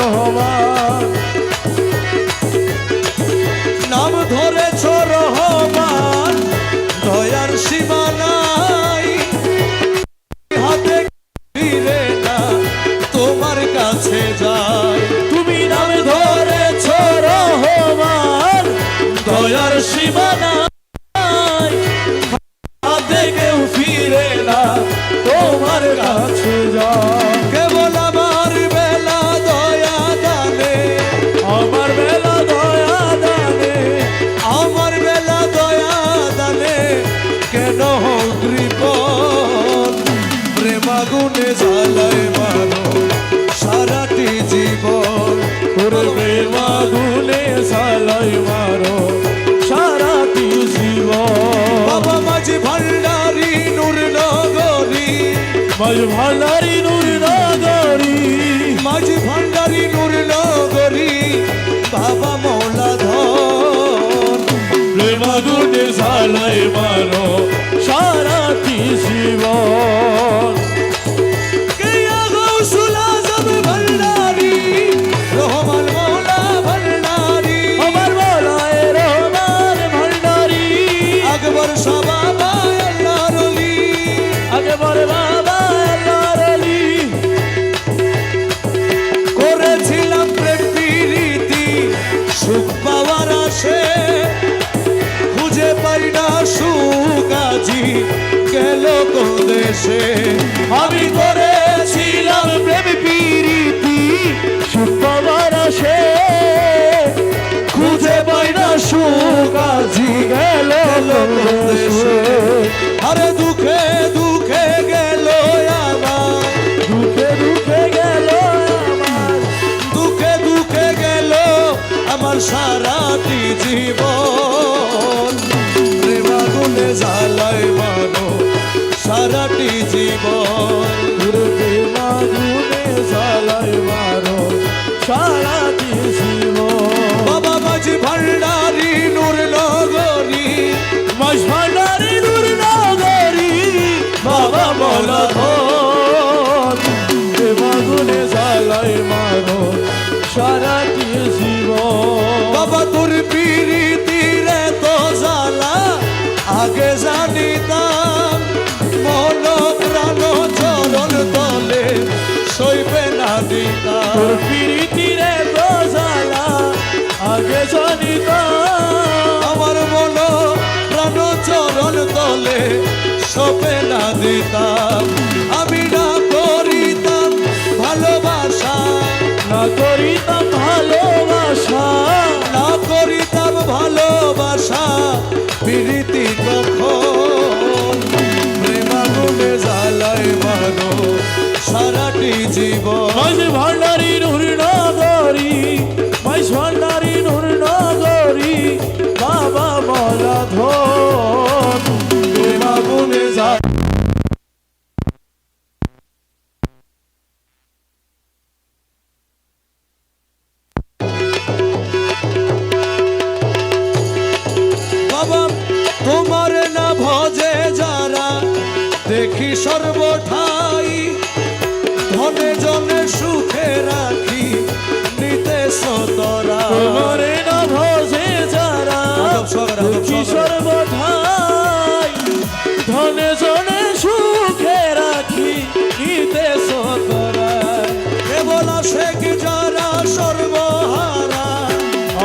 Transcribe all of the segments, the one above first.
রহমান নাম ধরেছ রহমান দয়ার সীমা নাই হাতে ফিরে না তোমার কাছে যাই তুমি নাম ধরেছ রহমান দয়ার সীমা নাই হাতে কেউ ফিরে না তোমার কাছে যাই কেবল আমার বেলা দয়া দানে আমার বেলা দয়া দানে আমার বেলা দয়া দানে কেন কৃপণ প্রেমাগুনে জ্বালায় মানো সারাটি জীবন ওরে প্রেমাগুনে জ্বালাই মারো সারাটি জীবন বাবা মাঝি ভান্ডারি নূর নগরী মাঝ ভান্ডারি নূর নগরী মাঝি ভান্ডারি নূর নগরী বাবা মৌলা ধন প্রেমাগুনে জ্বালাই মারো সারাটি জীবন কেয়া গৌসুল আজম ভান্ডারি রহমান মৌলা ভান্ডারি আমার বলায় রহমান ভান্ডারি আকবর শাহ বাবা আল্লাহর ওলি আগে বলে বাবা আল্লাহর আলী করেছিলাম প্রেম প্রীতি সুখ পাওয়ার আশে খুঁজে পাই না সুখ আজি গেল কোন দেশে আমি করেছিলাম প্রেম প্রীতি সুখ পাওয়ার আশে খুঁজে পাই না সুখ আজি গেল দেশে আরে দুঃখে দুঃখে গেল আমার দুঃখে দুঃখে গেল আমার দুঃখে দুঃখে গেল আমার সারাটি জীবন প্রেমাগুনে জ্বালায় মানো সারাটি জীবন প্রেমাগুনে জ্বালাই মারো সারাটি জীবন বাবা মাঝি ভান্ডারি নূর নগরী মাঝ ভান্ডারি নূর নগরী বাবা মৌলা ধন প্রেমাগুনে জ্বালাই মারো সারাটি জীবন বাবা তোর পিরিতিরে তো জ্বালা আগে জানিতাম মন প্রাণ চরণ তলে সইবে না দিতাম তোর প্রীতিরে তো জ্বালা আগে জানিতাম আমার মন প্রাণ চরণ তলে সপে না দিতাম আমি না করিতাম ভালোবাসা না করিতাম ভালোবাসা না করিতাম ভালোবাসা প্রীতি কখন প্রেমাগুনে জ্বালায় মানো সারাটি জীবন মাঝ ভান্ডারি নূর নগরী মাঝ ভান্ডারি নূর নগরী বাবা মৌলা ধন প্রেমাগুনে জ্বালাই বাবা তোমার না ভজে যারা দেখি সর্বঠাই ধনে জনে সুখে রাখি নিতে সতরা তোমারে না ভজে যারা দুঃখী সর্বঠাই ধনে জনে সুখে রাখি নিতে সতরায় কেবল আশেক যারা সর্বহারা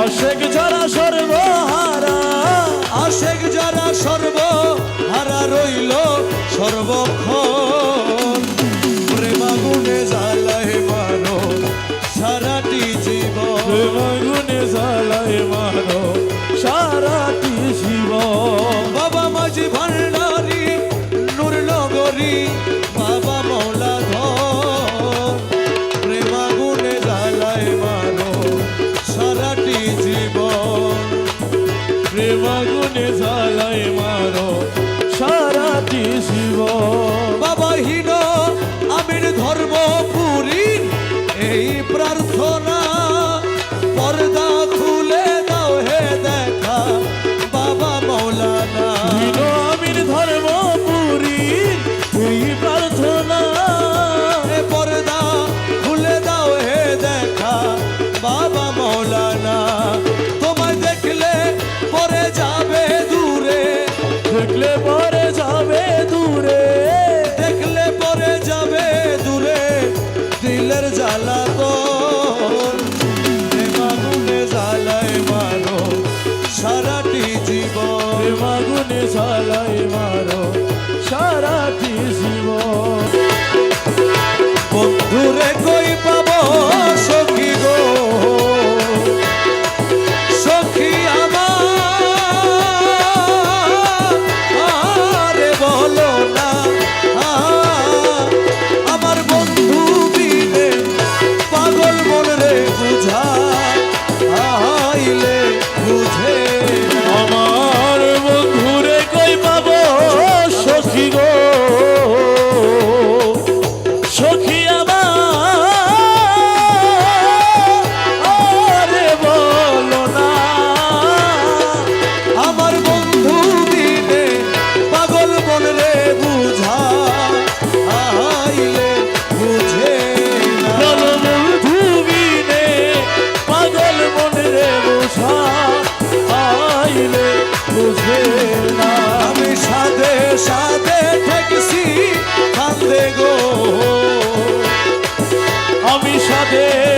আশেক যারা সর্বহারা আশেক যারা সর্বহারা রইল সর্বক্ষণ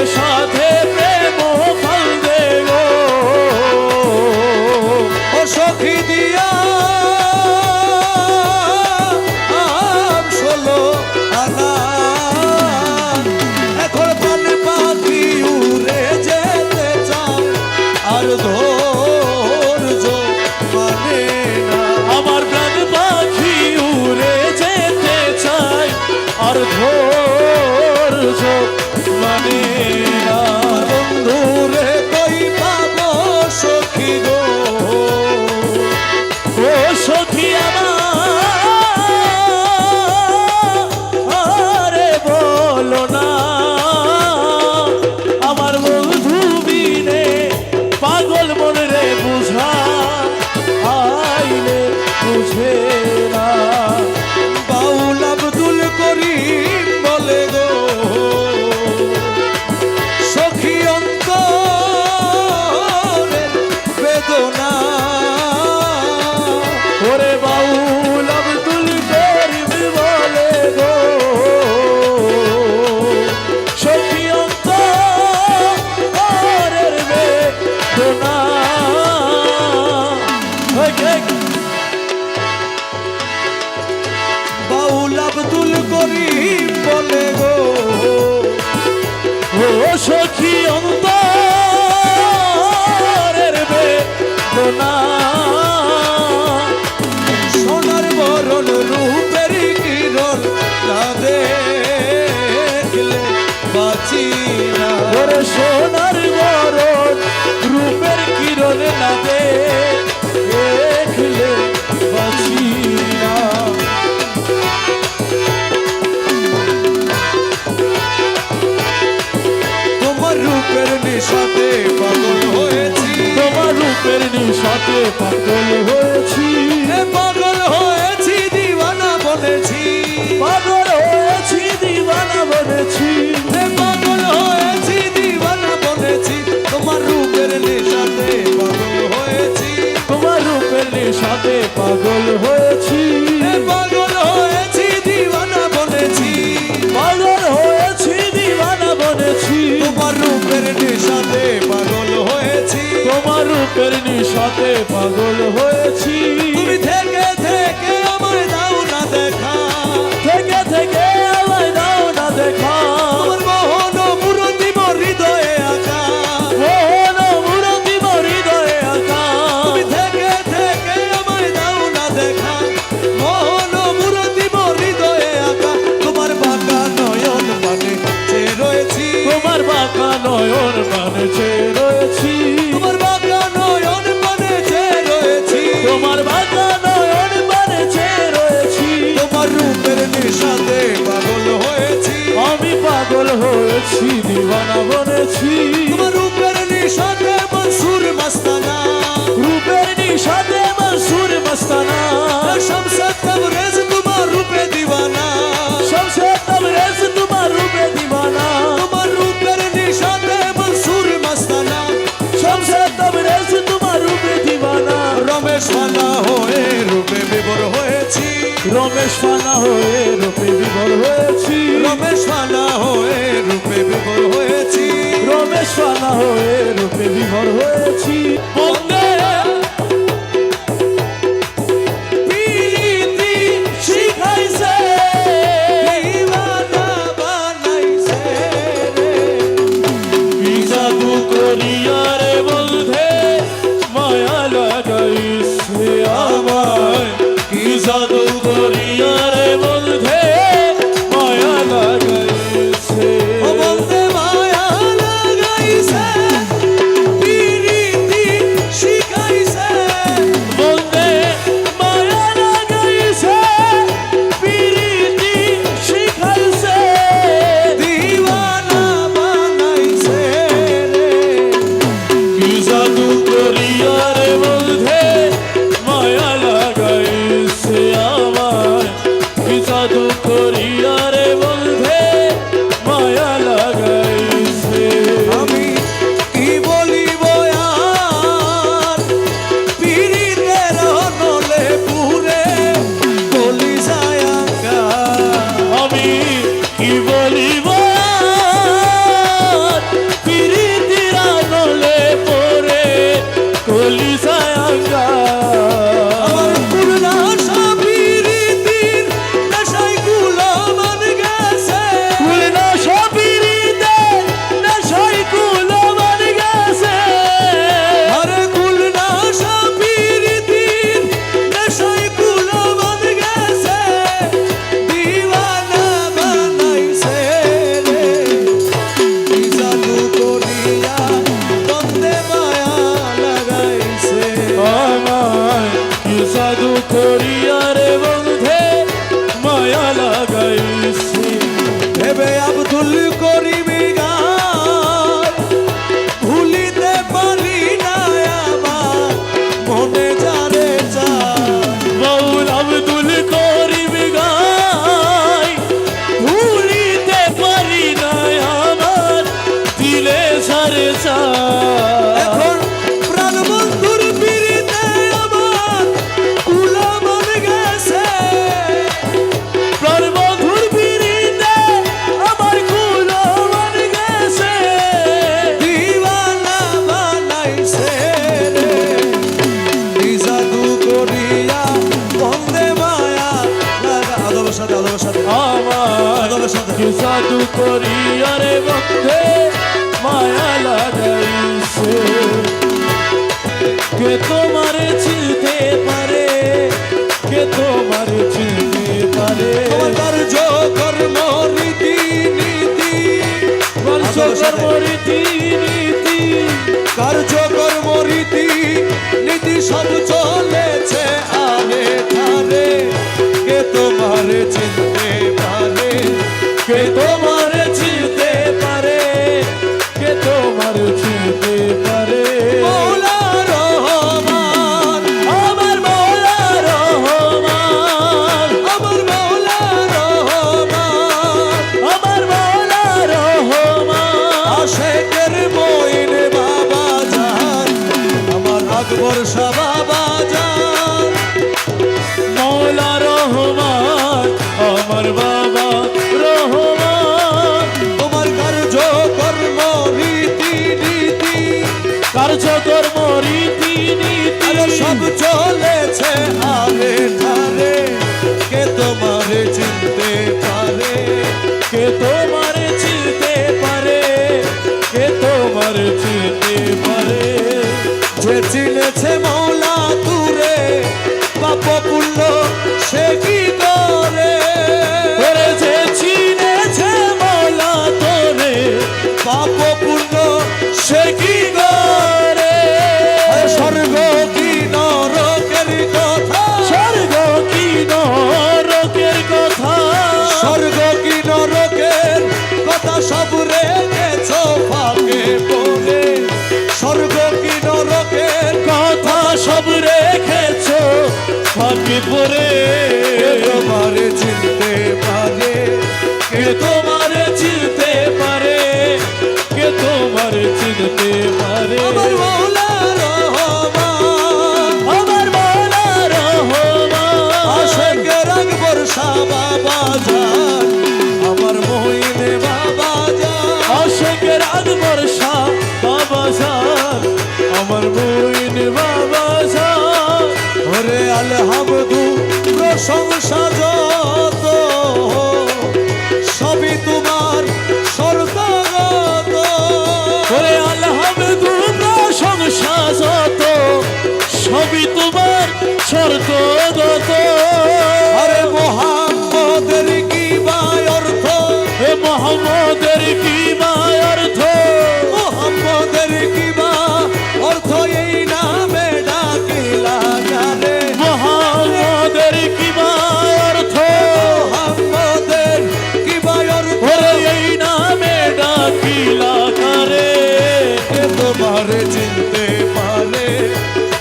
সাথে প্রেম ফালবে গো ও সখী দিয়া ষোলো আনা এখন প্রাণ পাখি উড়ে যেতে চায় আর ধৈর্য মানে না আমার প্রাণ পাখি উড়ে যেতে চায় আর ধৈর্য মানে না বন্ধুরে কই পাবো সখী গো ও সখী আমারে বলো না আমার বন্ধু বিনে পাগল মন রে বুঝা আইলে বুঝে না বাউল আব্দুল করিম বলে গো সখী অন্তরের বেদনা ওরে বাউল আব্দুল করিম বলে গো সখী অন্তরের বেদনা বাউল আব্দুল করিম বলে গো ও সখী অন্তরের বেদনা সোনার বরণ রূপের কিরণ না দেখলে বাঁচি না ওরে সোনার বরণ রূপের কিরণ না দেখলে বাঁচি না তোমার রূপের নিশাতে পাগল হয়েছি তোমার রূপের নিশাতে পাগল হয়েছি পাগল হয়েছি দিওয়ানা বলেছি পাগল হয়েছি দিওয়ানা বলেছি পাগল হয়েছি দিওয়ানা বলেছি তোমার রূপের নিশাতে পাগল হয়েছি তোমার রূপের নিশাতে পাগল হয়েছি পাগল হয়েছি দিওয়ানা বলেছি পাগল হয়েছি দিওয়ানা বলেছি তোমার রূপের নিশাতে পাগল হয়েছি তোমার রূপের নিশাতে পাগল হয়েছি তুমি থেকে থেকে আমায় দাও না দেখা থেকে থেকে আমায় দাও না দেখা আমার মোহন মূরতি মোর হৃদয়ে আঁকা মোহন মূরতি মোর হৃদয়ে আঁকা তুমি থেকে থেকে আমায় দাও না দেখা মোহন মূরতি মোর হৃদয়ে আঁকা তোমার বাঁকা নয়ন মানে চেয়ে রয়েছি তোমার বাঁকা নয়ন মানে চেয়ে রয়েছি তোমার বাঁকা নয়ন মানে চেয়ে রয়েছি তোমার বাঁকা নয়ন মানে চেয়ে রয়েছি তোমার রূপের নিশাতে পাগল হয়েছি আমি পাগল হয়েছি দিওয়ানা বনেছি তোমার রূপের নিশাতে মনসুর মস্তানা রূপের নিশাতে মনসুর মস্তানা শামসে তবরেজ তোমার রূপে দিওয়ানা শমশে তবরেজ তোমার রূপে দিওয়ানা তোমার রূপের নিশাতে মনসুর মস্তানা শমশে তবরেজ তোমার রূপে দিওয়ানা রমেশ ফানা হয়ে রূপে বিভোর হয়েছি রমেশ ফানা হয়ে রূপে বিভোর হয়েছি রমেশ ফানা হয়ে রূপে বিভোর হয়েছি রমেশ ফানা হয়ে রূপে বিভোর হয়েছি বন্দে প্রীতি শিখাইছে দিওয়ানা বানাইছে রে কি জাদু করিয়া রে বন্ধে মায়া লাগাইছে আমায় কি জাদু করিয়া রে বন্ধে মায়া লাগাইছে ও বন্দে মায়া লাগাইছে প্রীতি শিখাইছে বন্দে মায়া লাগাইছে প্রীতি শিখাইছে দিওয়ানা বানাইছে রে চায়। এখন প্রাণ বন্ধুর পিড়িতে আমার কুলামান গেছে, প্রাণ বন্ধুর পিড়িতে আমার কুলামান গেছে, দিওয়ানা বানাইছে রে কি জাদু করিয়া বন্দে মায়া লাগা। আদবের সাথে আমার আদবের সাথে কি জাদু করিয়া রে বন্ধে মায়া লাগাইছে। কে তোমারে চিনতে পারে, কে তোমারে চিনতে পারে, তোমার কার্য কর্ম রীতি নীতি বংশকর্ম রীতি নীতি, কার্যকর্ম রীতি নীতি সব চলেছে আরে ধারে কে তোমার চিনতে পারে, কে তোমারে চিনতে পারে, কে তোমারে চিনতে পারে। মৌলা রহমান আমার মৌলা রহমান, আমার মৌলা রহমান আমার মৌলা রহমান, আশেকের মইন বাবা জান আমার আকবর শাহ বাবা জান মৌলা রহমান, আমার বাবা রহমান। তোমার কার্য কর্ম রীতি নীতি কার্যকর্ম রীতি নীতি আরে সব চলেছে আরে ধারে কে তোমার চিনতে পারে, কে তোমারে চিনতে পারে, কে তোমারে চিনতে পারে। যে চিনেছে মৌলা তুরে পাপ পুণ্য সে কি করে, ওরে যে চিনেছে মৌলা তোরে পাপ পুণ্য সে কি করে। আরে স্বর্গ কি নরকের কথা, স্বর্গ কি নরকের কথা, স্বর্গ কি নরকের কথা সব রেখেছ ফাঁকে পড়ে, স্বর্গ কি নরকের কথা সব রেখেছ ফাঁকে পড়ে। তোমারে চিনতে পারে, কে তোমারে চিনতে পারে, কে তোমারে চিনতে পারে। আমার মৌলা রহমান আমার মৌলা রহমান, আশেকের আকবর শাহ বাবা জান আমার মহিনে বাবা জান আশেকের আকবর শাহ বাবা জান আমার মুইন বাবা জান। ওরে আলহামদু প্রশংসা যত সবই তোমার শর্তগত, ওরে আলহামদু প্রশংসা যত সবই তোমার শর্তগত। আরে মোহাম্মদের কি বা অর্থ, হে মোহাম্মদের কি বা অর্থ, মোহাম্মদের কি বা অর্থ এই নামে ডাকিলা জানে, মোহাম্মদের কি বা অর্থ, মোহাম্মদের কি বা অর্থ ওরে এই নামে ডাকিলা কারে। কে তোমারে চিনতে পারে,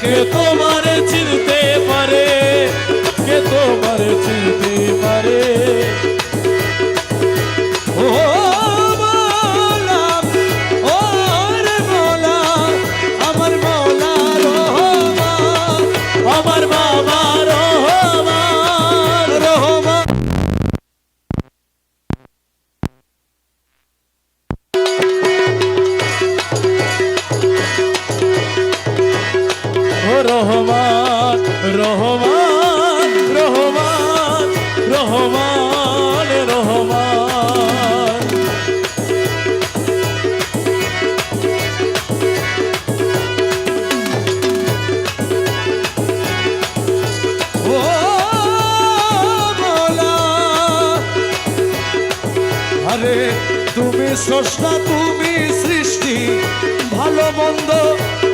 কে তোমারে চিনতে পারে, কে তোমারে চিনতে পারে। ও মৌলা ও রে মৌলা আমার মৌলা রহমান আমার বাবা রহমান, রহমান ও রহমান রহমান রহমান রহমান রহমান। ও মৌলা আরে তুমি স্রষ্টা তুমি সৃষ্টি ভালো মন্দ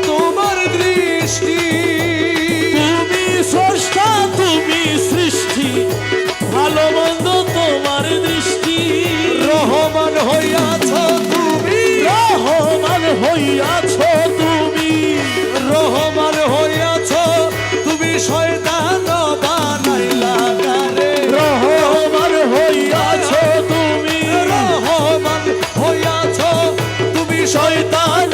তোমার দৃষ্টি, তুমি স্রষ্টা তুমি সৃষ্টি ভালো মন্দ তোমার দৃষ্টি। রহমান হইয়াছ তুমি, রহমান হইয়াছ তুমি, রহমান হইয়াছ তুমি শয়তান বানাইলা গারে, রহমান হইয়াছ তুমি, রহমান হইয়াছ তুমি শয়তান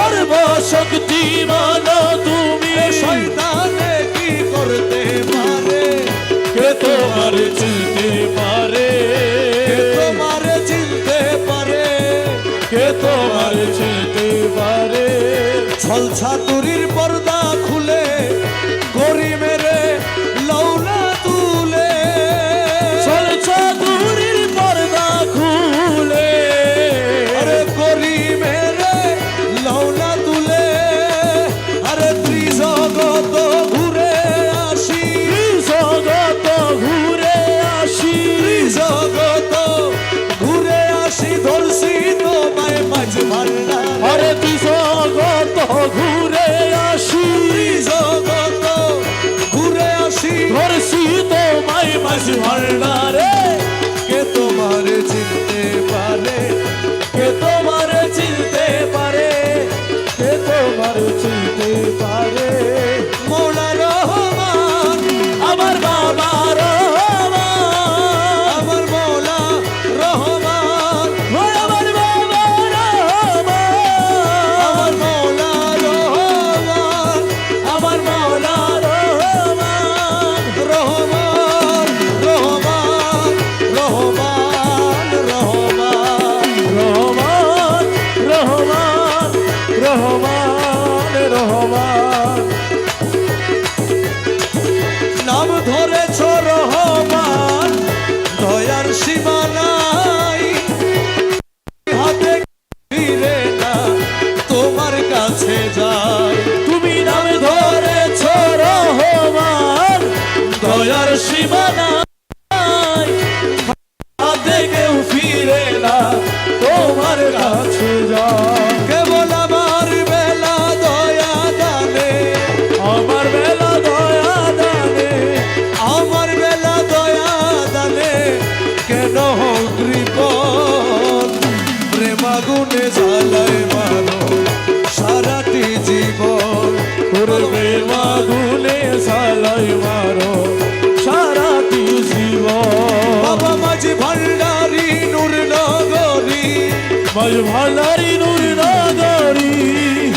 সর্বশক্তিমান তুমি, শয়তানে কি করতে পারে, কে তোমার চিনতে পারে, কে তোমার চিনতে পারে, কে তোমার চিনতে পারে। ছল ছাতুরির পর্দা খুলে গড়ি মেরে লৌলা তুলে, ছল ছাতুরির পর্দা খুলে, আরে গড়ি মেরে লৌলা তুলে, আরে ত্রিজগত ঘুরে আসি, জগত ঘুরে আসি, ত্রিজগত ঘুরে আসি, ধরছি তোমায় মাঝ ভান্ডার, আরে জগত ঘুরে আসি, ত্রিজগত ঘুরে আসি, ধরছি তোমায় মাঝ ভান্ডারে। কে তোমার চিনতে পারে, কে তোমার চিনতে পারে, কে তোমার চিনতে পারে। মৌলা রহমান, আমার বাবা রহমান, আমার মৌলা রহমান, ও আমার বাবা রহমান, আমার মৌলা রহমান, আমার মাওলা রহমান, রহমান, রহমান, রহমান, রহমান, রহমান, রহমান, রহমান, রহমান। নাম ধরেছ রহমান, দয়ার সীমা নাই, হাতে ফিরে না তোমার কাছে যাই, তুমি নাম ধরেছ রহমান, দয়ার সীমা নাই, হাতে কেউ ফিরে না তোমার কাছে যায়। কেবল আমার বেলা দয়া দানে, আমার বেলা দয়া দানে, আমার বেলা দয়া দানে, কেন কৃপণ প্রেমাগুনে জ্বালায় মারো সারাটি জীবন, করবে মাগুনে সালাই মারো সারাটি জীবন। বাবা মাঝি ভান্ডারি নূর নগরী, মাঝ ভান্ডারি নূর নগরী,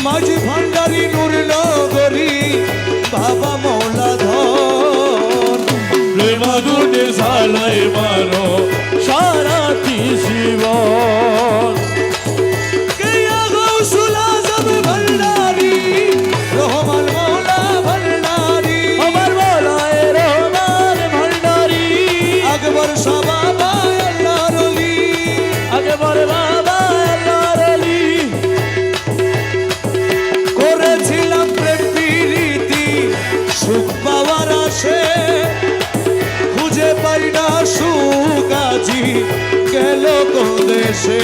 মাঝি ভান্ডারি নূর নগরী, বাবা মৌলা ধন, প্রেমাগুনে সালাই মারো সারাটি জীবন। কেয়া গৌসুল আজম ভান্ডারি, রহমান মৌলা ভান্ডারি, আমার বলায় রহমান ভান্ডারি, আকবর শাহ বাবা আল্লাহর ওলি, আগে বলে বাবা আল্লাহর আলী। করেছিলাম প্রেম প্রীতি সুখ পাওয়ার আসে, খুঁজে পাই না সুখ আজি গেল কোন দেশে,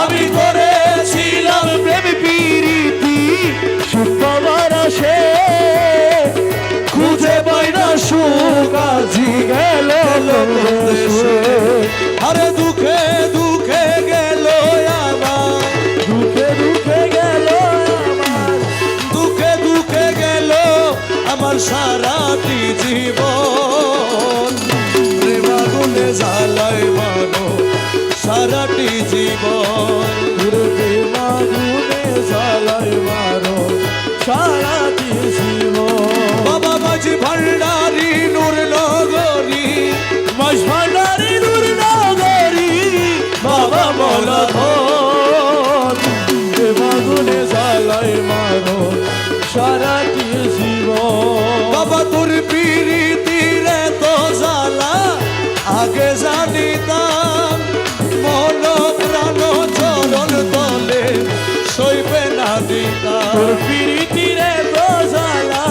আমি করেছিলাম প্রেম প্রীতি সুখবার আসে, খুঁজে পাই না সুখ আজি গেল দেশে। আরে দুঃখে দুঃখে গেল আমার, দুঃখে দুঃখে গেল আমার, দুঃখে দুঃখে গেল আমার সারাটি জীবন, প্রেমাগুনে জ্বালায় মানো সারাটি জীবন, ঘুরতে মাগুনে সালাই মারো সারাটি জীবন। বাবা মাঝি ভান্ডারি নূর নগরী, মাঝ ভান্ডারি নূর নগরী, বাবা মৌলা ধন, মাগুনে সালাই মারো সারাটি জীবন। বাবা তোর পীড়িতির তো জ্বালা আগে জানিতাম, মন প্রাণ চরণ তলে সইবে না দিতাম, তোর প্রীতিরে তো জ্বালা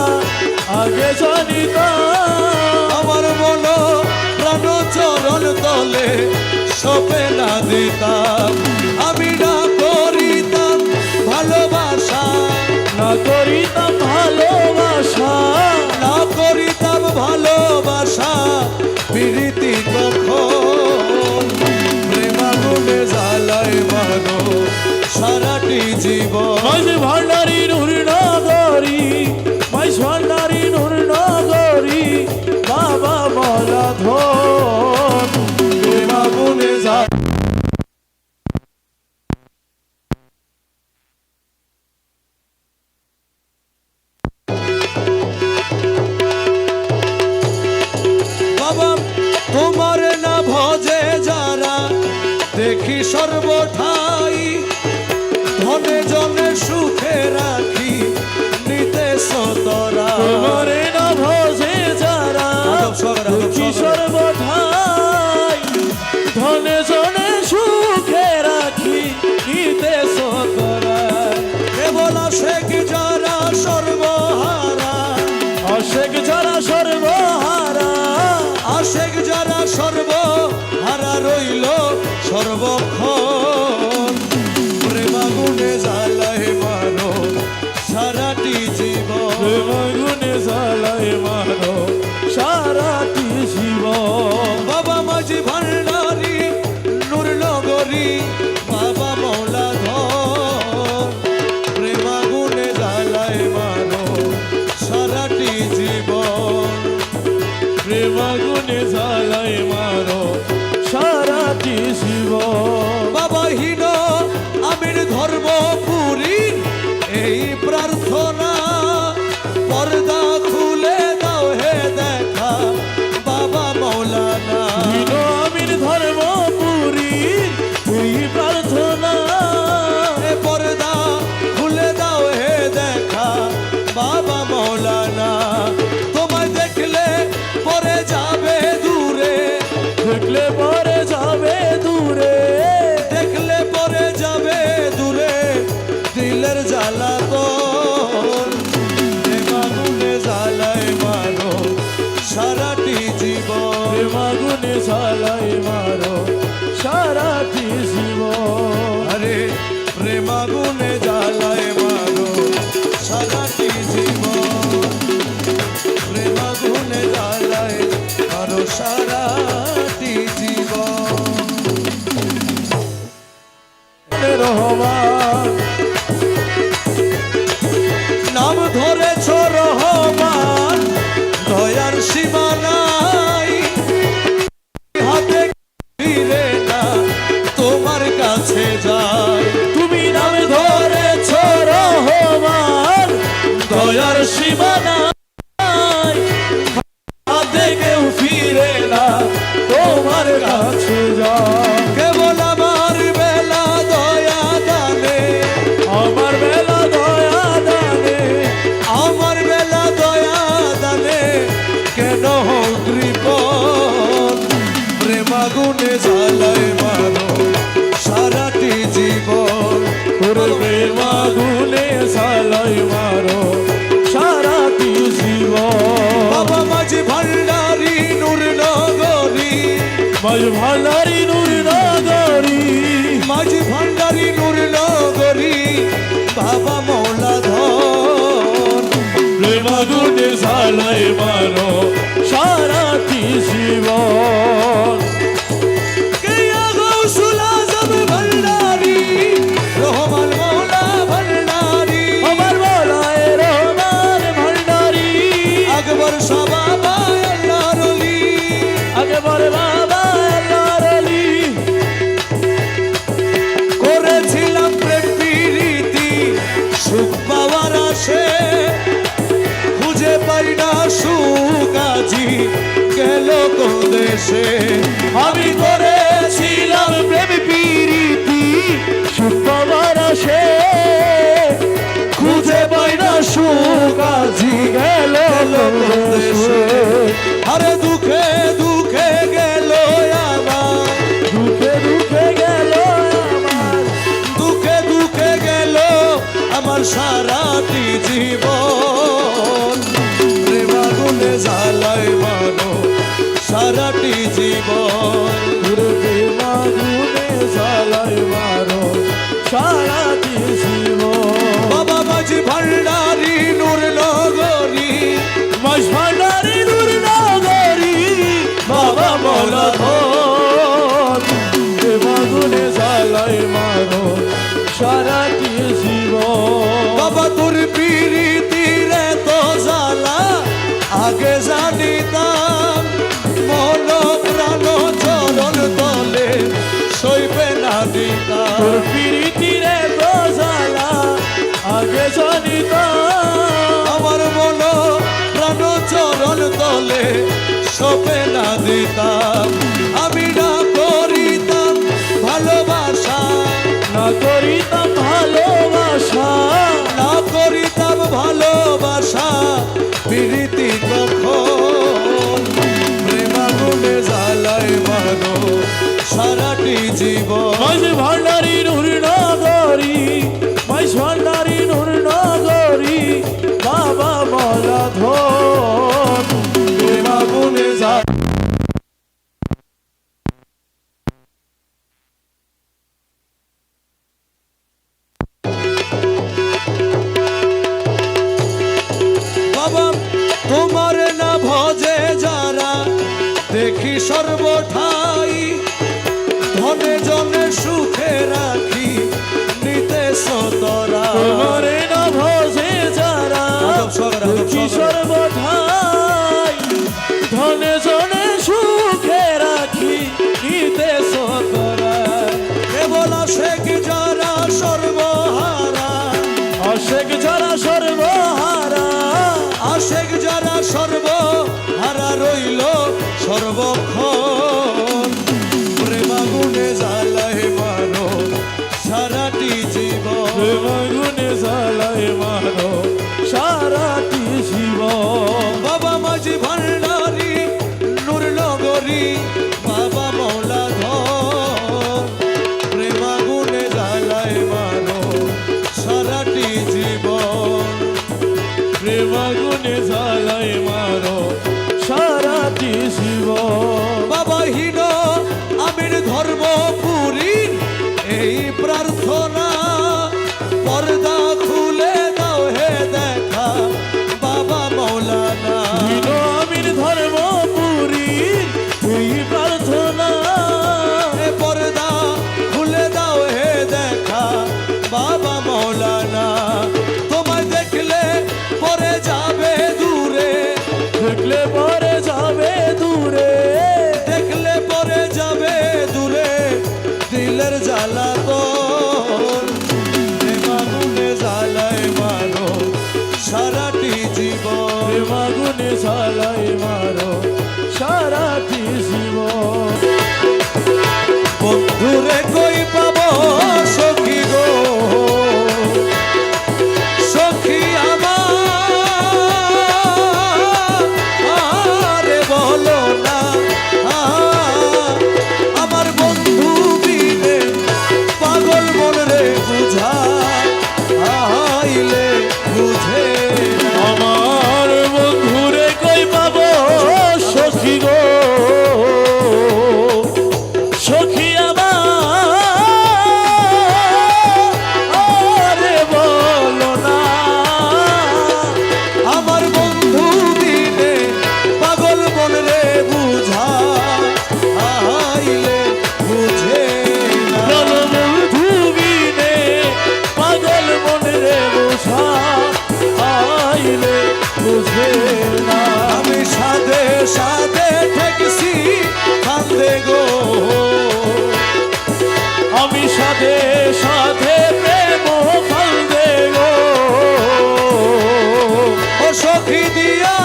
আগে জানিতাম, আমার মন প্রাণ চরণ তলে সপে না দিতাম, আমি না করিতাম ভালোবাসা, না করিতাম ভালোবাসা, না করিতাম ভালোবাসা, প্রীতি কখন প্রেমাগুনে জ্বালায় মানো সারাটি জীবন, মাঝ ভান্ডারি নূর নগরী, মাঝ ভান্ডারি নূর নগরী, বাবা মৌলা ধন, প্রেমাগুনে জ্বালায় প্রেম আগুনে জ্বালায় মারো সারাটি জীবন বাবা মাঝি ভান্ডারি নূর নগরী বাবা মৌলা ধর প্রেম আগুনে জ্বালায় মারো সারাটি জীবন প্রেম আগুনে জ্বালায় মারো সারাটি জীবন বাবা হীন আমির ধর্মপুরী এই প্রার্থনা পর্দা খুলে দাও হে দেখা বাবা মৌলানা হীন আমির ধর্মপুরী এই প্রার্থনা এ পর্দা খুলে দাও হে দেখা বাবা মৌলানা তোমায় দেখলে পরে যাবে দূরে দেখলে পরে যাবে দূরে দেখলে পরে যাবে দূরে দিলের জ্বালা তোর আগুনে জ্বালায় মারো সারাটি জীবন প্রেম আগুনে জ্বালায় মারো সারাটি জীবন আরে প্রেম আগুনে জ্বালায় মারো সারাটি জীবন প্রেম আগুনে জ্বালায় মারো সারাটি জীবন রহমান নাম ধরেছ রহমান দয়ার সীমানাই হাতে ফিরে না তোমার কাছে যায় তুমি নাম ধরেছ রহমান দয়ার সীমানা হাতে কেউ ফিরে না তোমার কাছে যায় কেবল আমার বেলা দয়া দানে আমার বেলা দয়া দানে আমার বেলা দয়া দানে কেন কৃপণ প্রেমাগুনে জ্বালায় মারো সারাটি জীবন তোর প্রেম আগুনে জ্বালায় মারো সারাটি জীবন বাবা মাঝি ভান্ডারি নূর নগরী মাঝ ভান্ডারি নূর নগরী মাঝি ভান্ডারি নূর নগরী বাবা মৌলা ধর প্রেম আগুনে জ্বালায় মারো সারাটি জীবন কে গৌসুল আজম ভান্ডারি রহমান মৌলা ভান্ডারি আমার বলায় রহমান ভান্ডারি আকবর শাহ বাবা আল্লাহর ওলি আগে বলে বাবা আল্লাহর আলী করেছিলাম প্রেম প্রীতি সুখ পাওয়ার আশে খুঁজে পাই না সুখ আজি গেল কোন দেশে আমি করেছিলাম প্রেম প্রীতি সুখবার আসে খুঁজে পাই না সুখ আজি গেল দেশে আরে দুঃখে দুঃখে গেল আমার দুঃখে দুঃখে গেল আমার দুঃখে দুঃখে গেল আমার সারাটি জীবন প্রেমাগুনে জ্বালায় মানো সারাটি জীবন প্রেম আগুনে জ্বালায় মারো সারাটি জীবন বাবা মাঝি ভান্ডারি নূর নগরী মাঝ ভান্ডারি নূর নগরী বাবা মৌলা ধর প্রেম আগুনে জ্বালায় মারো সারাটি জীবন বাবা তোর পিরিতিরে তো জ্বালা আগে জানিতাম মন প্রাণ চরণ তলে সইবে না দিতাম তোর প্রীতিরে তো জ্বালা আগে জানিতাম আমার মন প্রাণ চরণ তলে সপে না দিতাম আমি না করিতাম ভালোবাসা না করিতাম ভালোবাসা না করিতাম ভালোবাসা প্রীতি কখন প্রেমাগুনে জ্বালায় মানো সারাটি জীবন মাঝ ভান্ডারি নূর নগরী মাঝ ভান্ডারি নূর নগরী বাবা মৌলা ধর প্রেম আগুনে জ্বালায় দেখি সর্বঠাই ধনে জনে সুখে রাখি নিতে সতরা তোমারে না ভজে যারা কি সর্বঠাই ধনে জনে সুখে রাখি নিতে সতরায় কেবল আশেক যারা সর্বহারা আশেক যারা সর্বহারা আশেক যারা সর্বহারা রইল সর্বক্ষণ প্রেমাগুনে জ্বালায় মানো সারাটি জীবন প্রেমাগুনে জ্বালায় মানো সারাটি জীবন বাবা মাঝি ভান্ডারি নূরনগরী বাবা মৌলা ধর প্রেমাগুনে জ্বালায় মানো সারাটি জীবন প্রেমাগুনে জ্বালায় মানো সারাটি জীবন বাবা হীন আমির ধর্মপুরী এই প্রার্থনা পর্দা খুলে দাও হে দেখা বাবা মৌলানা আমির ধর্মপুরী এই প্রার্থনা এ পর্দা খুলে দাও হে দেখা বাবা মৌলানা তোমায় দেখলে পরে যাবে দূরে দেখলে পরে যাবে দূরে দেখলে পরে যাবে দূরে দিলের জ্বালা তোর প্রেমাগুনে জ্বালায় মানো সারাটি জীবন প্রেমাগুনে জ্বালায় মানো সারাটি জীবন বন্ধুরে কই পাবো সখী গো সখী আমার বলো না আমার বন্ধু বিনে পাগল মন রে বুঝা আইলে বুঝে না। আমার বন্ধুরে কই পাবো সখী গো সখী আমার বলো না আমার বন্ধু বিনে পাগল মন রে বুঝা আইলে বুঝে না। বলো বন্ধু বিনে পাগল মনে রে বোঝা আইলে বুঝে না আমি সাধে সাধে ঠেকছি কান্দে গো আমি সাথে সাথে প্রেম কান্দে গো ও সখী দিয়া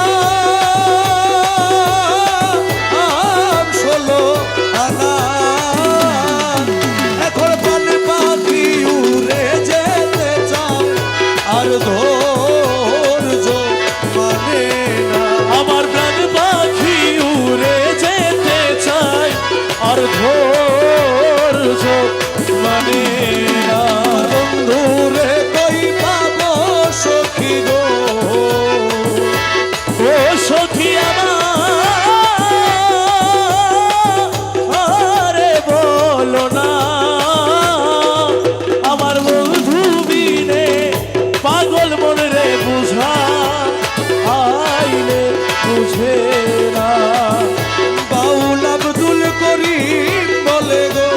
ষোলো আনা এখন প্রাণ পাখি উড়ে যেতে চাও আর ধৈর্য মানে না আমার প্রাণ পাখি উড়ে যেতে চায় আর ধৈর্য মানে না বন্ধুরে কই পাবো সখী গো ও সখী আমার বলো না আমার বন্ধু বিনে পাগল মন রে বুঝা আইলে বুঝে না বাউল আব্দুল করিম বলে গো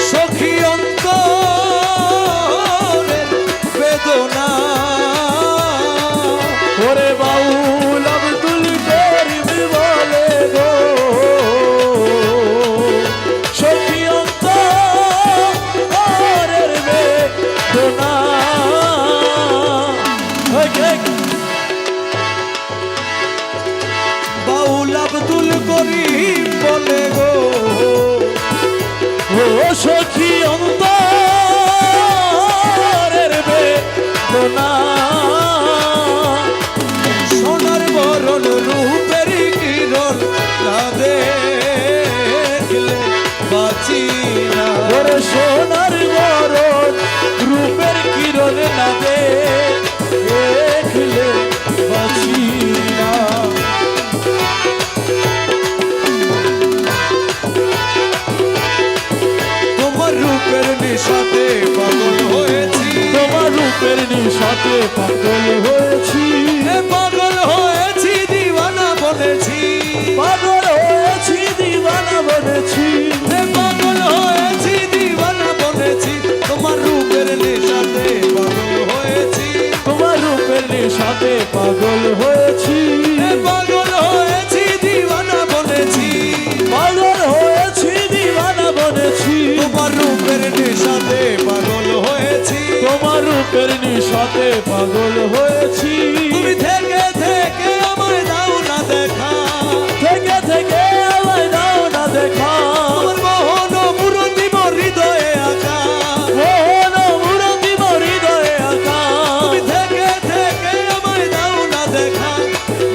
সখী অন্তরের বেদনা ওরে বাউল আব্দুল করিম বলে গো সখী অন্তরের বেদনা বাউল আব্দুল করিম বলে গো ও সখী অন্তরের বেদনা সোনার বরণ রূপের কিরণ না দেখলে বাঁচি না ওরে সোনার গরণ রূপের কিরণ না দেখলে বাঁচি না তোমার রূপের নিশাতে পাগল হয়েছি তোমার রূপের নিশাতে পাগল হয়েছি পাগল হয়েছি দিওয়ানা বলেছি নেশাতে পাগল হয়েছি, পাগল হয়েছি দিওয়ানা বলেছি, পাগল হয়েছি দিওয়ানা বনেছি, তোমার রূপের নেশাতে পাগল হয়েছি, তোমার রূপের নেশাতে পাগল হয়েছি। তুমি থেকে থেকে আমায় দাও না দেখা, থেকে থেকে আমায় দাও না দেখা, তোমার মোহন মূরতি মোর হৃদয়ে আঁকা, মোহন মূরতি মোর হৃদয়ে আঁকা। তুমি থেকে থেকে আমায় দাও না দেখা,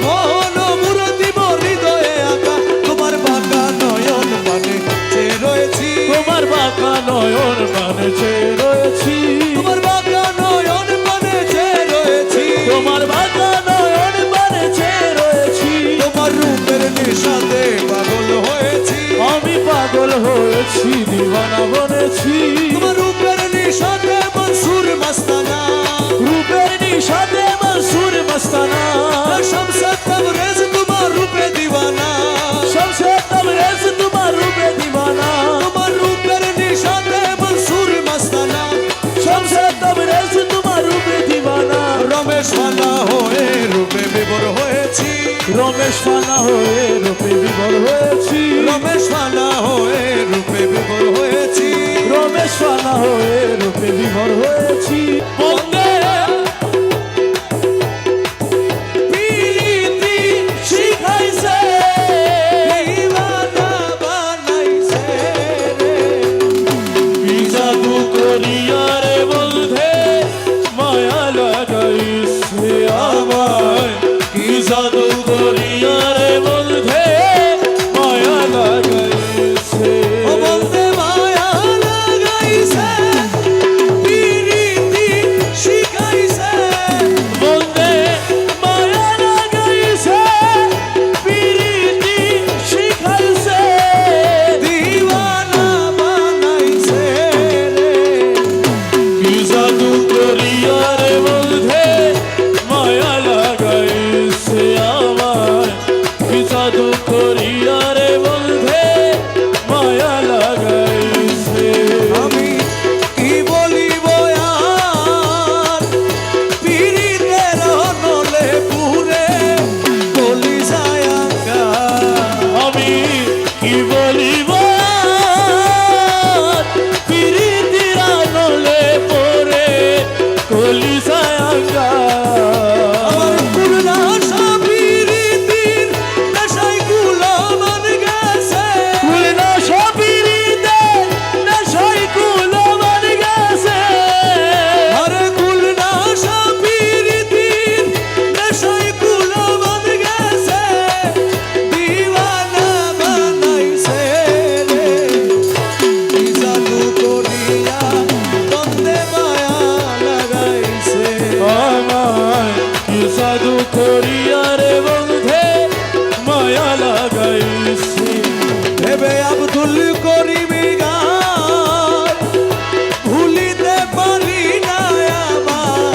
মোহন মূরতি মোর হৃদয়ে আঁকা, তোমার বাঁকা নয়ন মানে চেয়ে রয়েছি, তোমার বাঁকা নয়ন মানে চেয়ে রয়েছি, তোমার বাঁকা নয়ন মানে চেয়ে রয়েছি, তোমার বাঁকা নয়ন মানে চেয়ে রয়েছি। তোমার রূপের নেশাতে পাগল হয়েছি, আমি পাগল হয়েছি দিওয়ানা বনেছি, তোমার রূপের নেশাতে মনসুর মস্তানা, রূপের নিশাতে মনসুর মস্তানা, শামসে তবরেজ তোমার রূপে দিওয়ানা, শমশে তবরেজ তোমার রূপে দিওয়ানা, তোমার রূপের নেশাতে মনসুর মস্তানা, শমশে তবরেজ তোমার রূপে দিওয়ানা। রমেশ ফানা হয়ে রূপে বিভোর হয়েছি, রমেশ ফানা হয়ে রূপে বিভোর হয়েছি, রমেশ ফানা হয়ে রূপে বিভোর হয়েছি, রমেশ ফানা হয়ে রূপে বিভোর হয়েছি। বন্দে প্রীতি শিখাইছে, দিওয়ানা বানাইছে রে, কি জাদু করিয়া রে বন্ধে মায়া লাগাইছে আমায়, কি জাদু করিয়া রে বন্ধে মায়া লাগাইছে। ও বন্দে মায়া লাগাইছে, প্রীতি শিখাইছে, বন্দে মায়া লাগাইছে, প্রীতি শিখাইছে, দিওয়ানা বানাইছে রে, কি জাদু করিয়া রে বন্ধে মায়া লাগাইছে আমায়, কি জাদু করিয়া রে বন্ধে মায়া লাগাইছে। আমি কি বলিব আর পীড়িতের নলে পুরে বলি যায় আঙ্কা, আমি কি বলিব প্রীতির আনলে পরে কলিজায় আঙ্গা। আমার পূর্ণাশা পীড়িতির নেশায় গুলামান গেছে, কুলনাশা পিরিতে নেশায় কুলমান গেছে, আরে পূর্ণাশা পীড়িতির নেশায় গুলামান গেছে, দিওয়ানা বানাইছে রে, কি জাদু করিয়া বন্দে মায়া লাগাইছে, আমায় কি জাদু করিয়া রে বন্ধে মায়া লাগাইছে। ভেবে আব্দুল করিম গায় ভুলিতে পারি না আমার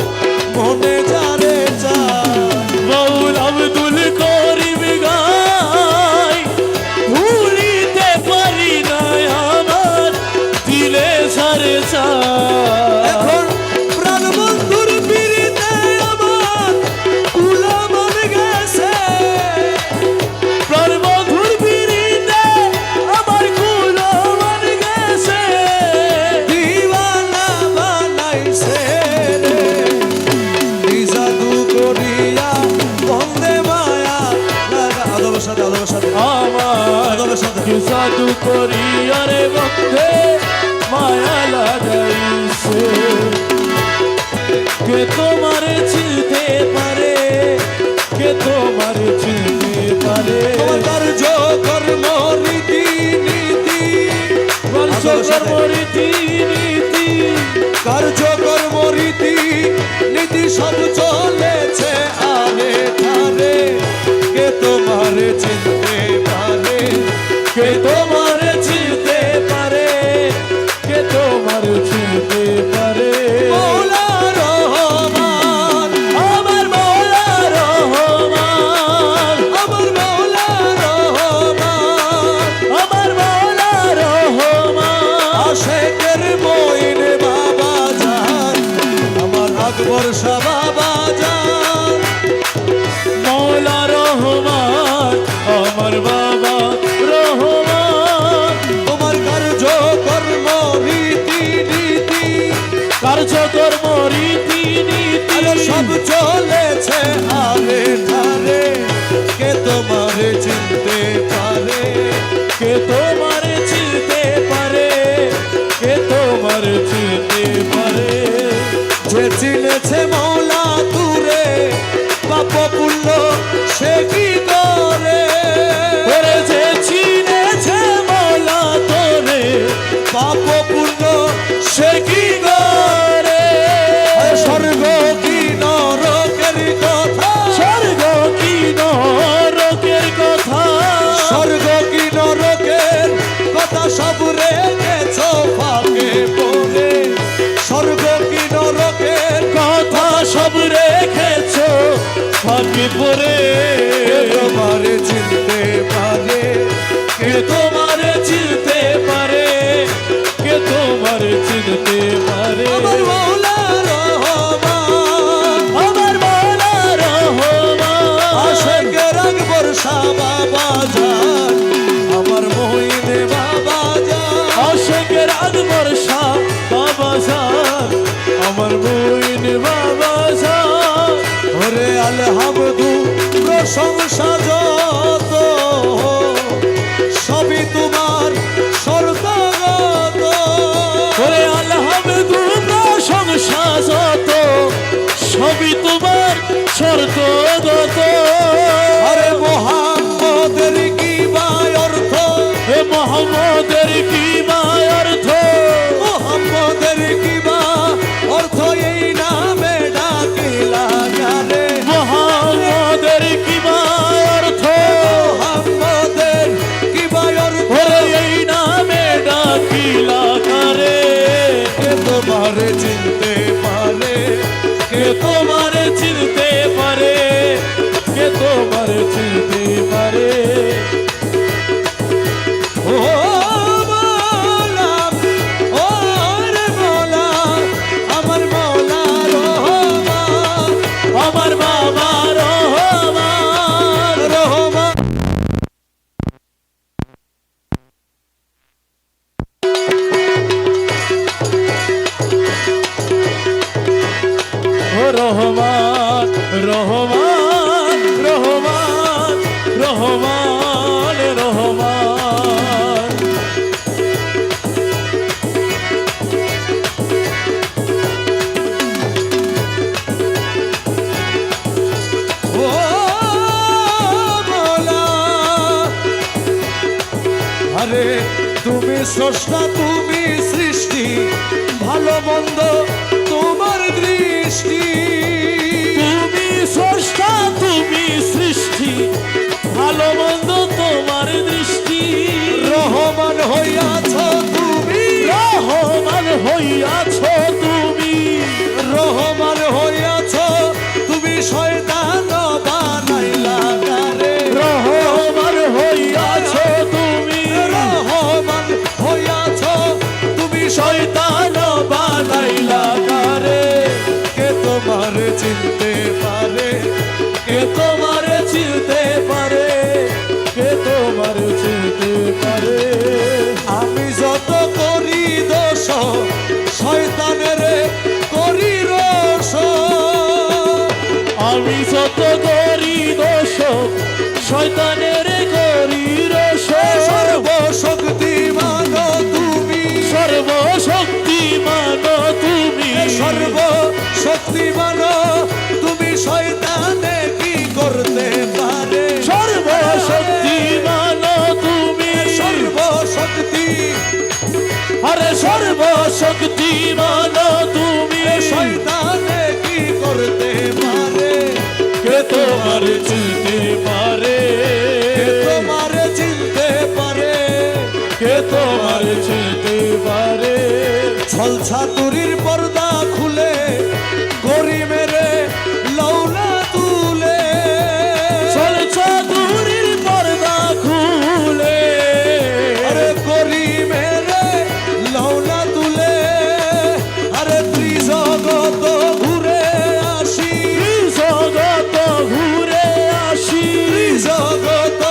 মনে যারে চায়, বাউল আব্দুল করিম গায় ভুলিতে পারি না আমার দিলে সারে চায়। এখন প্রাণ বন্ধুর পিড়িতে আমার কুলামান গেছে, প্রাণবন্ধুর পিড়িতে আমার কুলমান গেছে, দিওয়ানা বানাইছে রে, কি জাদু করিয়া বন্দে মায়া লাগা, আদবের সাথে আদবের সাথে আমার আদবের সাথে কি জাদু করিয়া রে বন্ধে মায়া লাগাইছে। কে তোমার চিনতে পারে, কে তোমার চিনতে পারে, তোমার কার্য কর্ম রীতি নীতি, পঞ্চকর্ম রীতি নীতি, কার্যকর্ম রীতি নীতি সব চলেছে আরে ধারে, কে তোমার চিনতে পারে, কে তোমার চিনতে পারে, কে তোমার চিনতে পারে। মৌলা রহমান, আমার মৌলা রহমান, আমার মৌলা রহমান, আমার মৌলা রহমান, আশেকের মইন বাবা জান, আমার আকবর শাহ বাবা জান, সব চলেছে হারে ধারে কে তোমারে চিনতে পারে কে তোমার চিনতে পারে, কে তোমার চিনতে পারে। যে চিনেছে মৌলা তুরে পাপ পুণ্য সে কি করে ওরে যে চিনেছে মৌলা তোরে, পাপ পুণ্য সে কি করে। স্বর্গ কি নরকের কথা স্বর্গ কি নরকের কথা, স্বর্গ কি নরকের কথা সব রেখেছ ফাঁকে পড়ে স্বর্গ কি নরকের কথা সব রেখেছ ফাঁকে পড়ে। তোমারে চিনতে পারে কে তোমার চিনতে পারে, কে তোমার চিনতে পারে। আমার মৌলা রহমান আমার মৌলা রহমান, আশেকের রাগ বর্ষা বাবা জান আমার মহিনে বাবা জান আশেকের আগ বর্ষা বাবা জান, আমার মুইন বাবা জান। ওরে আলহামদু প্রশংসা যত সবই তোমার শর্তগত ওরে আলহামদু প্রশংসা যত, সবই তোমার শর্তগত। আরে মোহাম্মদের কি বা অর্থ হে মোহাম্মদের কি বা অর্থ, মোহাম্মদের কি বা অর্থ এই নামে ডাকিলা গানে মোহাম্মদের কি বা অর্থ, মোহাম্মদের কি বা অর্থ ওরে এই নামে ডাকিলা কারে। কে তোমারে চিনতে পারে কে তোমার চিনতে পারে, কে তোমার চিনতে পারে। ও মৌলা ও রে মৌলা আমার মৌলা রহমান আমার বাবা রহমান, রহমান ও রহমান রহমান রহমান রহমান রহমান। ও মৌলা আরে তুমি স্রষ্টা তুমি সৃষ্টি ভালো মন্দ তোমার দৃষ্টি তুমি স্রষ্টা তুমি সৃষ্টি, ভালো মন্দ তোমার দৃষ্টি। রহমান হইয়াছ তুমি রহমান হইয়াছ তুমি, রহমান হইয়াছ তুমি শয়তান বানাইলা গারে রহমান হইয়াছ তুমি, রহমান হইয়াছ তুমি শয়তান বানাইলা কারে। কে তোমার চিনতে পারে কে তোমার চিনতে পারে, কে তোমার চিনতে পারে। আমি যত করি দোষ শয়তানের করি রোষ আমি যত করি দোষ শয়তানের করি রোষ। সর্বশক্তিমান তুমি সর্বশক্তিমান তুমি, সর্বশক্তিমান তুমি শয়তানে কি করতে পারে সর্বশক্তিমান তুমি, সর্বশক্তি আরে সর্বশক্তিমান তুমি। শয়তানে কি করতে পারে কে তোমার চিনতে পারে, কে তোমারে চিনতে পারে কে তোমার চিনতে পারে। ছল ছাতুরির পর্দা খুলে গরি মেরে লৌলা তুলে চল চাদুরির পর্দা খুলে, আরে গরি মেরে লৌলা তুলে আরে ত্রিজগত ঘুরে আসি জগত ঘুরে আসি, ত্রিজগত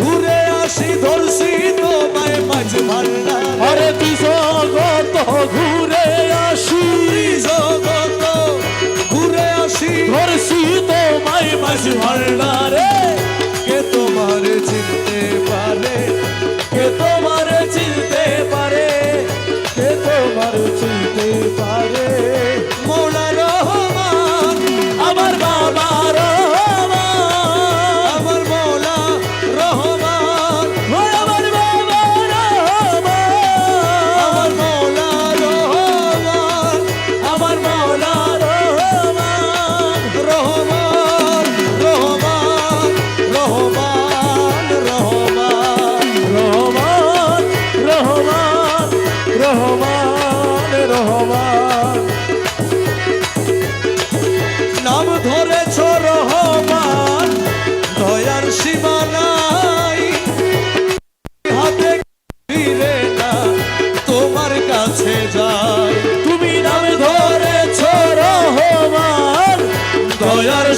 ঘুরে আসি ধরছি তোমায় মাঝ ভান্ডা আরে জগত ঘুরে আসি,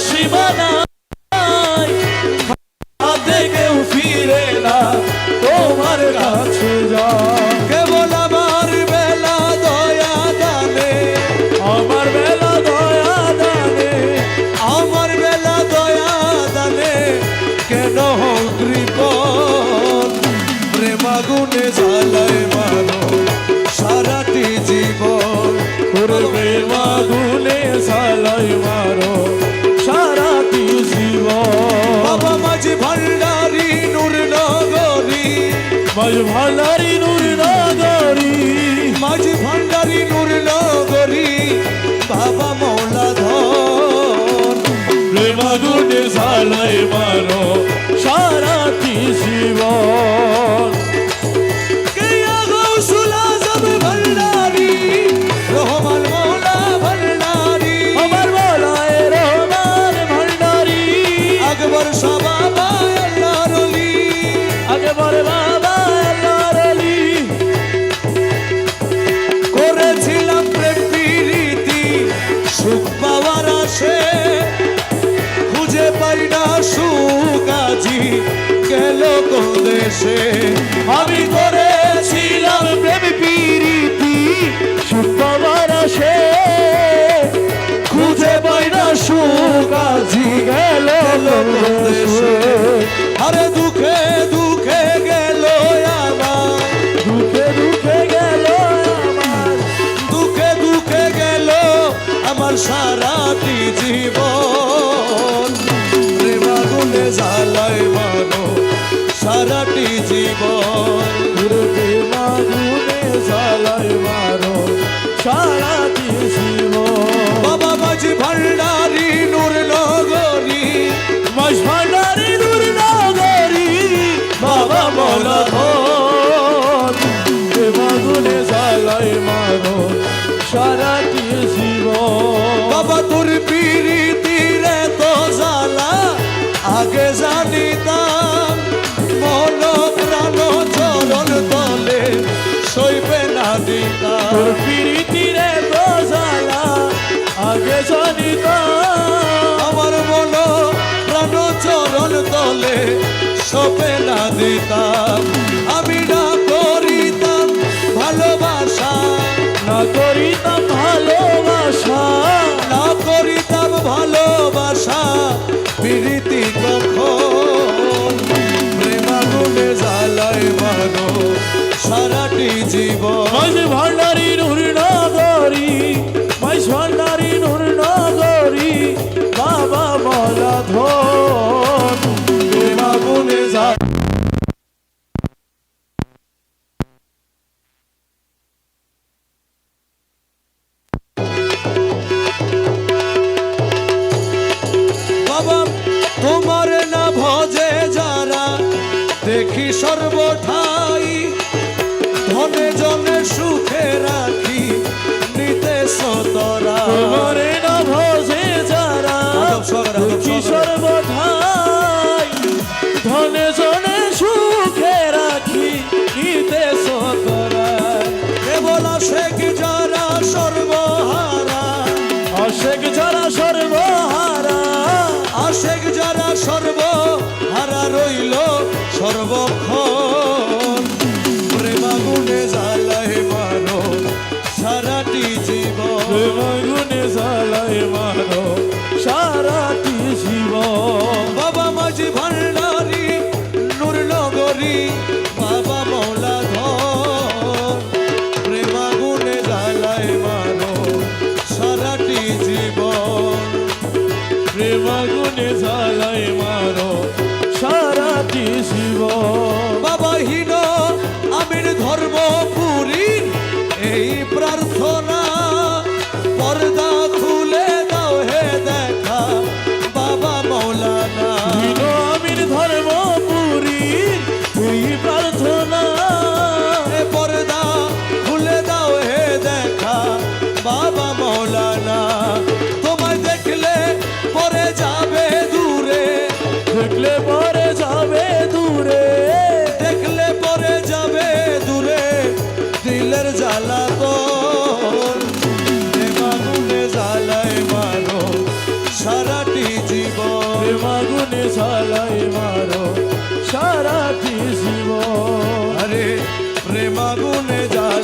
সীমানা হাতে কেউ ফিরে না তোমার কাছে যা কেবল আমার বেলা দয়া দানে, আমার বেলা দয়া দানে আমার বেলা দয়া দানে, কেন কৃপণ প্রেমাগুনে জ্বালায় মানো সারাটি জীবন। তোর প্রেমাগুনে জ্বালায় মারো সারাটি জীবন। বাবা মাঝি ভান্ডারি নূর নগরী, মাঝ ভান্ডারি নূর নগরী, মাঝি ভান্ডারি নূর নগরী, বাবা মৌলা ধন প্রেমাগুনে জ্বালায় মারো সারাটি জীবন। কেয়া গৌসুল আজম ভান্ডারি, রহমান মৌলা ভান্ডারি, আমার বলায় রহমান ভান্ডারি, আকবর শাহ বাবা আল্লাহর ওলি, আগে বলে বাবা আল্লাহর আলী। করেছিলাম প্রেম প্রীতি সুখ পাওয়ার আশে, খুঁজে পাই না সুখ আজি গেল কোন দেশে। আমি করেছিলাম প্রেম প্রীতি সুখ পাওয়ার আশে, খুঁজে পাই না সুখ আজি গেল কোন দেশে। আরে দুঃখে দুঃখে গেল আমার, দুঃখে দুঃখে গেল আমার, দুঃখে দুঃখে গেল আমার সারাটি জীবন। প্রেমাগুনে জ্বালায় মানো সারাটি জীবন। প্রেমাগুনে জ্বালায় মারো সারাটি জীবন। বাবা মাঝি ভান্ডারি নূর নগরী, মাঝ ভান্ডারি নূর নগরী, বাবা মৌলা ধন প্রেমাগুনে জ্বালায় মারো সারাটি জীবন। বাবা তোর পিরিতির তো জ্বালা আগে জানিতাম, মন প্রাণ চরণ তলে সইবে না দিতাম। তোর প্রীতিরে তো জ্বালা আগে জানিতাম, আমার মন প্রাণ চরণ তলে সপে না দিতাম। আমি না করিতাম ভালোবাসা, না করিতাম ভালোবাসা, না করিতাম ভালোবাসা, প্রীতি কখন প্রেমাগুনে জ্বালায় মানো সারাটি জীবন। মাঝ ভান্ডারি নূর নগরী, মাঝ ভান্ডারি নূর নগরী, বাবা মৌলা ধন প্রেমাগুনে জ্বালায় বাবা তোমার না ভজে যারা দেখি সর্বঠাই, ধনে জনে সুখে রাখি নিতে সতরা। তোমারে না ভজে যারা দুঃখী সর্বঠাই, ধনে জনে সুখে রাখি নিতে সতরায়। কেবল আশেক যারা সর্বহারা, আশেক যারা সর্বহারা, আশেক যারা সর্বহারা রইল সর্বক্ষণ। প্রেমাগুনে জ্বালায় মানো সারাটি জীবন। প্রেমাগুনে জ্বালায় মারো সারাটি জীবন। বাবা মাঝি ভান্ডারি নূর নগরী, বাবা মৌলা ধন প্রেমাগুনে জ্বালায় মানো সারাটি জীবন। প্রেমাগুনে জ্বালায় মারো সারাটি জীবন। বাবা হীন আমির ধর্মপুরী এই প্রার্থনা, পর্দা খুলে দাও হে দেখা বাবা মৌলানা। হীন আমির ধর্মপুরী এই প্রার্থনা, এ পর্দা খুলে দাও হে দেখা বাবা মৌলানা। তোমায় দেখলে পরে যাবে দূরে, দেখলে পরে যাবে দূরে, আগুনে জ্বালা